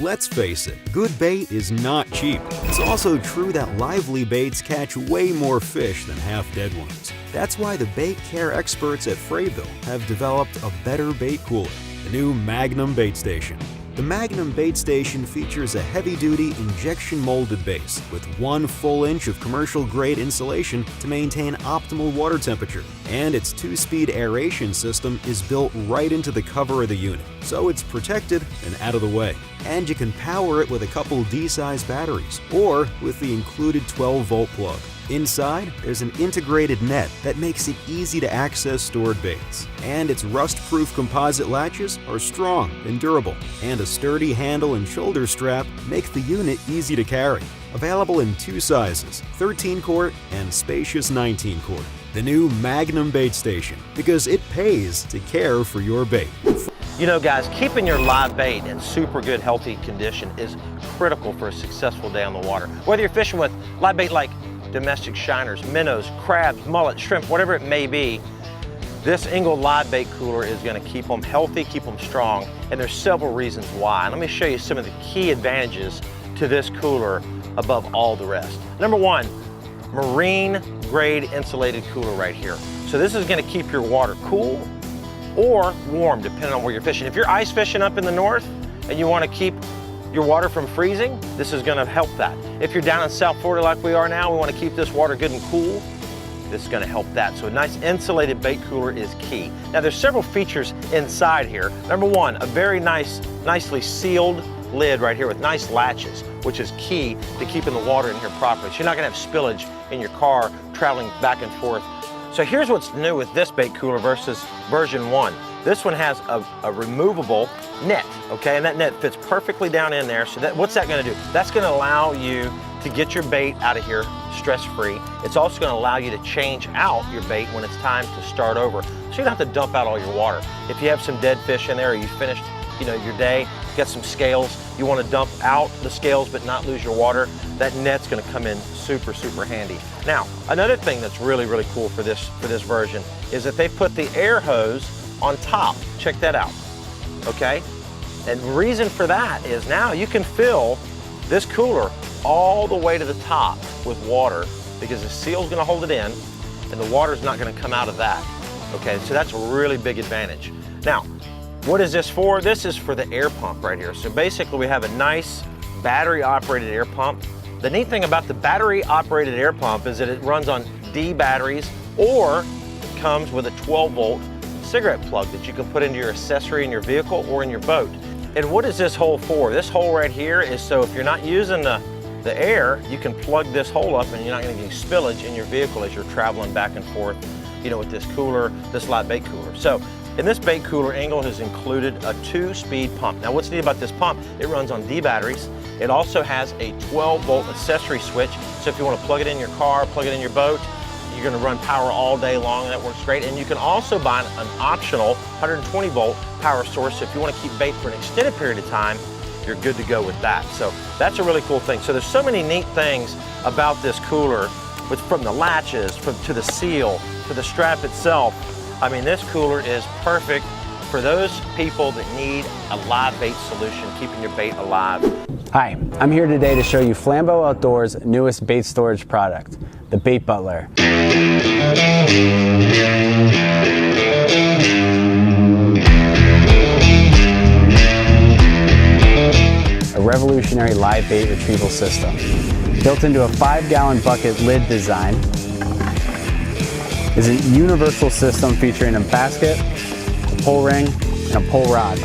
Let's face it, good bait is not cheap. It's also true that lively baits catch way more fish than half-dead ones. That's why the bait care experts at Frayville have developed a better bait cooler, the new Magnum Bait Station. The Magnum Bait Station features a heavy-duty injection-molded base with 1 full inch of commercial-grade insulation to maintain optimal water temperature, and its 2-speed aeration system is built right into the cover of the unit, so it's protected and out of the way. And you can power it with a couple D-size batteries, or with the included 12-volt plug. Inside, there's an integrated net that makes it easy to access stored baits. And its rust-proof composite latches are strong and durable, and a sturdy handle and shoulder strap make the unit easy to carry. Available in 2 sizes, 13-quart and spacious 19-quart. The new Magnum Bait Station, because it pays to care for your bait. You know, guys, keeping your live bait in super good, healthy condition is critical for a successful day on the water. Whether you're fishing with live bait like domestic shiners, minnows, crabs, mullet, shrimp, whatever it may be, this Engel live bait cooler is going to keep them healthy, keep them strong, and there's several reasons why. Let me show you some of the key advantages to this cooler above all the rest. Number 1, marine grade insulated cooler right here. So this is going to keep your water cool or warm depending on where you're fishing. If you're ice fishing up in the north and you want to keep your water from freezing, this is going to help that. If you're down in South Florida like we are now, we want to keep this water good and cool, this is going to help that. So a nice insulated bait cooler is key. Now there's several features inside here. Number 1, a very nicely sealed lid right here with nice latches, which is key to keeping the water in here properly. So you're not going to have spillage in your car traveling back and forth. So here's what's new with this bait cooler versus version 1. This one has a removable net, okay? And that net fits perfectly down in there. So what's that gonna do? That's gonna allow you to get your bait out of here stress-free. It's also gonna allow you to change out your bait when it's time to start over. So you don't have to dump out all your water. If you have some dead fish in there, or you finished your day, got some scales, you wanna dump out the scales but not lose your water, that net's gonna come in super, super handy. Now, another thing that's really, really cool for this version is that they put the air hose on top. Check that out, okay? And the reason for that is now you can fill this cooler all the way to the top with water because the seal's gonna hold it in and the water's not gonna come out of that, okay? So that's a really big advantage. Now, what is this for? This is for the air pump right here. So basically we have a nice battery-operated air pump. The neat thing about the battery-operated air pump is that it runs on D batteries or it comes with a 12-volt cigarette plug that you can put into your accessory in your vehicle or in your boat. And what is this hole for? This hole right here is so if you're not using the air, you can plug this hole up and you're not gonna get spillage in your vehicle as you're traveling back and forth, with this cooler, this live bait cooler. So in this bait cooler, Engel has included a 2-speed pump. Now what's neat about this pump, it runs on D batteries. It also has a 12-volt accessory switch. So if you wanna plug it in your car, plug it in your boat, you're gonna run power all day long, and that works great. And you can also buy an optional 120-volt power source. So if you wanna keep bait for an extended period of time, you're good to go with that. So that's a really cool thing. So there's so many neat things about this cooler, from the latches, to the seal, to the strap itself. I mean, this cooler is perfect for those people that need a live bait solution, keeping your bait alive. Hi, I'm here today to show you Flambeau Outdoors' newest bait storage product, the Bait Butler. A revolutionary live bait retrieval system. Built into a 5-gallon bucket lid design, is a universal system featuring a basket, a pull ring, and a pull rod.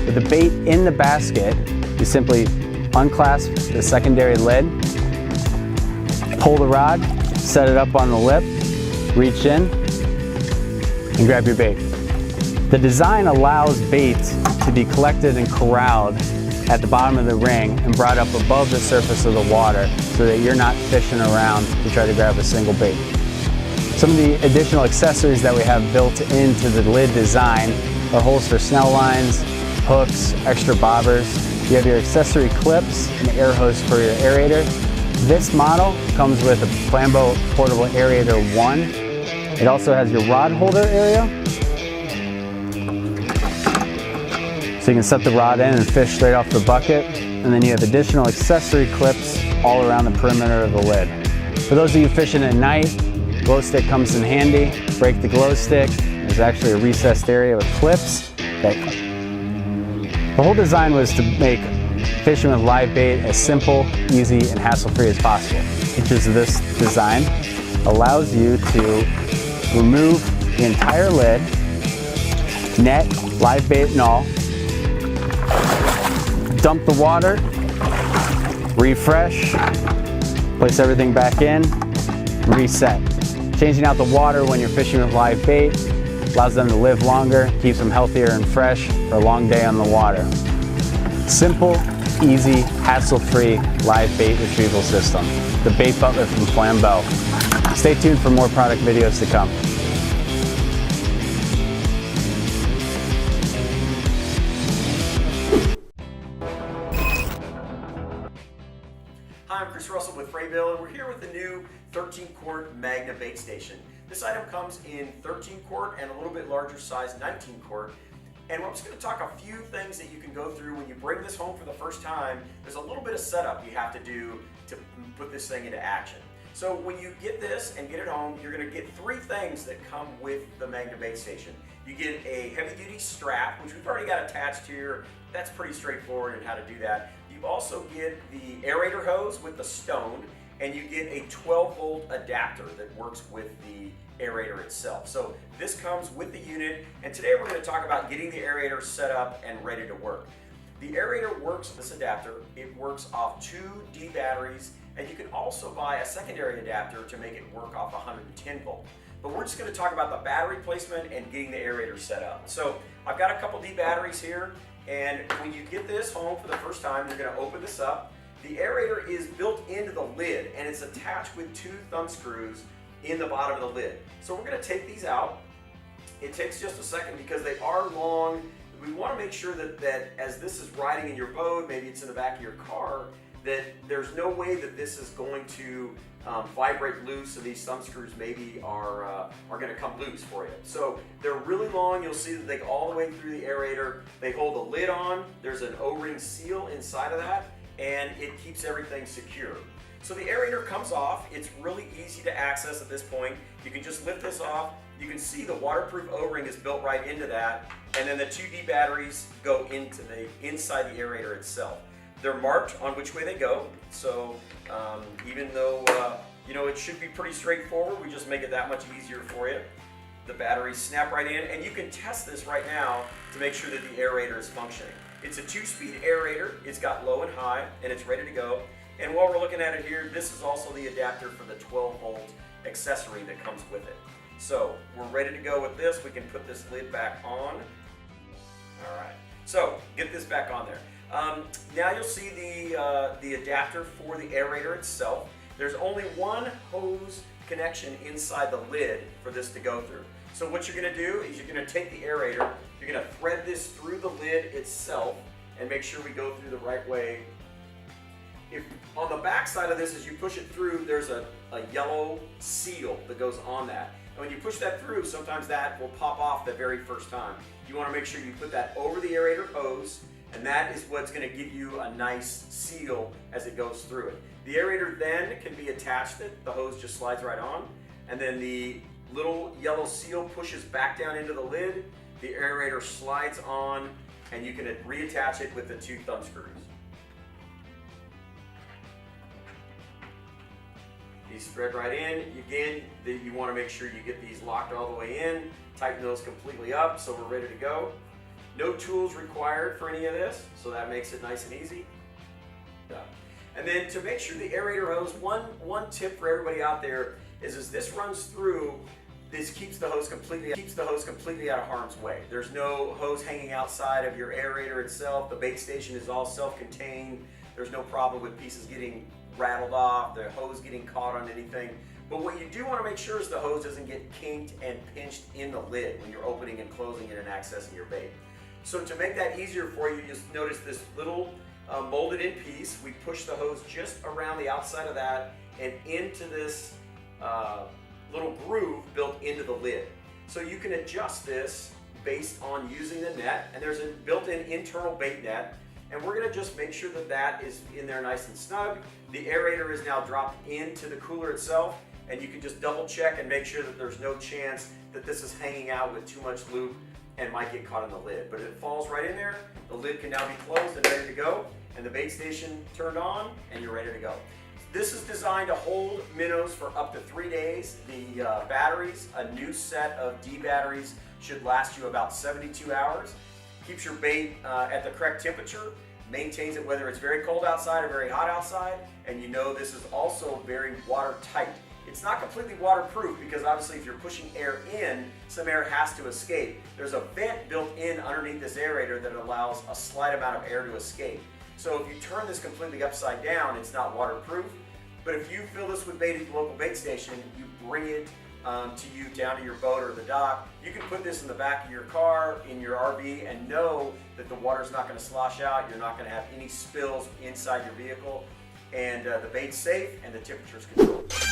With the bait in the basket, you simply unclasp the secondary lid, pull the rod, set it up on the lip, reach in, and grab your bait. The design allows bait to be collected and corralled at the bottom of the ring and brought up above the surface of the water so that you're not fishing around to try to grab a single bait. Some of the additional accessories that we have built into the lid design are holes for snell lines, hooks, extra bobbers. You have your accessory clips, an air hose for your aerator. This model comes with a Flambeau Portable Aerator 1. It also has your rod holder area, So you can set the rod in and fish straight off the bucket, and then you have additional accessory clips all around the perimeter of the lid. For those of you fishing at night, glow stick comes in handy. Break the glow stick. There's actually a recessed area with clips. The whole design was to make fishing with live bait as simple, easy, and hassle-free as possible. Features of this design allows you to remove the entire lid, net, live bait and all, dump the water, refresh, place everything back in, reset. Changing out the water when you're fishing with live bait allows them to live longer, keeps them healthier and fresh for a long day on the water. Simple, easy, hassle-free live bait retrieval system. The Bait Butler from Flambeau. Stay tuned for more product videos to come. Hi, I'm Chris Russell with Livewell, and we're here with the new 13-quart Magna bait station. This item comes in 13-quart and a little bit larger size 19-quart. And we're just going to talk a few things that you can go through when you bring this home for the first time. There's a little bit of setup you have to do to put this thing into action. So when you get this and get it home, you're going to get three things that come with the Magna bait station. You get a heavy-duty strap, which we've already got attached here. That's pretty straightforward in how to do that. You also get the aerator hose with the stone, and you get a 12-volt adapter that works with the aerator itself. So this comes with the unit, and today we're going to talk about getting the aerator set up and ready to work. The aerator works, this adapter, it works off 2 D batteries, and you can also buy a secondary adapter to make it work off 110 volt. But we're just going to talk about the battery placement and getting the aerator set up. So I've got a couple D batteries here, and when you get this home for the first time, you're going to open this up. The aerator is built into the lid, and it's attached with 2 thumb screws in the bottom of the lid. So we're going to take these out. It takes just a second because they are long. We want to make sure that as this is riding in your boat, maybe it's in the back of your car, that there's no way that this is going to vibrate loose, and these thumb screws maybe are going to come loose for you. So they're really long. You'll see that they go all the way through the aerator. They hold the lid on. There's an O-ring seal inside of that, and it keeps everything secure. So the aerator comes off. It's really easy to access at this point. You can just lift this off. You can see the waterproof O-ring is built right into that, and then the 2 D batteries go into inside the aerator itself. They're marked on which way they go, so even though you know, it should be pretty straightforward, we just make it that much easier for you. The batteries snap right in, and you can test this right now to make sure that the aerator is functioning. It's a 2-speed aerator. It's got low and high, and it's ready to go. And while we're looking at it here, this is also the adapter for the 12-volt accessory that comes with it. So we're ready to go with this. We can put this lid back on. All right, so get this back on there. Now you'll see the adapter for the aerator itself. There's only one hose connection inside the lid for this to go through. So what you're going to do is you're going to take the aerator, you're going to thread this through the lid itself and make sure we go through the right way. If on the back side of this, as you push it through, there's a yellow seal that goes on that. And when you push that through, sometimes that will pop off the very first time. You want to make sure you put that over the aerator hose, and that is what's going to give you a nice seal as it goes through it. The aerator then can be attached, the hose just slides right on, and then the little yellow seal pushes back down into the lid, the aerator slides on, and you can reattach it with the 2 thumb screws. These thread right in. Again, you want to make sure you get these locked all the way in, tighten those completely up so we're ready to go. No tools required for any of this, so that makes it nice and easy. And then to make sure the aerator hose, one tip for everybody out there is as this runs through, this keeps the hose completely out of harm's way. There's no hose hanging outside of your aerator itself. The bait station is all self-contained. There's no problem with pieces getting rattled off, the hose getting caught on anything. But what you do want to make sure is the hose doesn't get kinked and pinched in the lid when you're opening and closing it and accessing your bait. So to make that easier for you, just notice this little molded in piece. We push the hose just around the outside of that and into this little groove built into the lid. So you can adjust this based on using the net, and there's a built-in internal bait net, and we're gonna just make sure that that is in there nice and snug. The aerator is now dropped into the cooler itself, and you can just double check and make sure that there's no chance that this is hanging out with too much loop and might get caught in the lid. But it falls right in there, the lid can now be closed and ready to go, and the bait station turned on, and you're ready to go. This is designed to hold minnows for up to 3 days. The batteries, a new set of D batteries, should last you about 72 hours. Keeps your bait at the correct temperature, maintains it whether it's very cold outside or very hot outside, and you know this is also very watertight. It's not completely waterproof because obviously if you're pushing air in, some air has to escape. There's a vent built in underneath this aerator that allows a slight amount of air to escape. So if you turn this completely upside down, it's not waterproof. But if you fill this with bait at the local bait station, you bring it to you down to your boat or the dock, you can put this in the back of your car, in your RV, and know that the water's not going to slosh out, you're not going to have any spills inside your vehicle, and the bait's safe and the temperature's controlled.